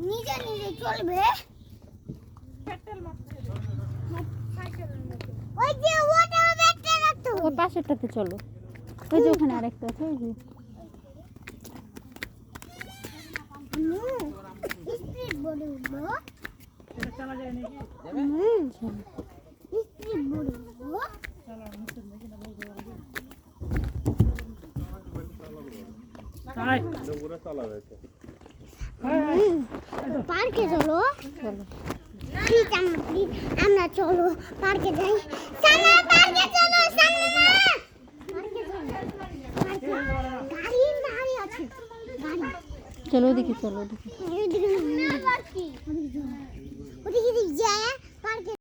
নিজে নিজে চলবে ওই যে ওটা ব্যাগটা রাখতো ওর পাশেরটাতে চলো ওই যে ওখানে আরেকটা আছে ওই যে স্পিড বোর্ডে উঠবো এটা চালা যায় নাকি স্পিড বোর্ডে উঠবো চালা নিচে নাকি না বলবো হাই পুরো চালাবে পার্কে চলো প্লিজ আমরা চলো পার্কে যাই সামনে পার্কে চলো সামনে পার্কে চলো গাড়ি গাড়ি আছে গাড়ি চলো ওদিকে চলো ওদিকে ওদিকে ওদিকে যায় পার্কে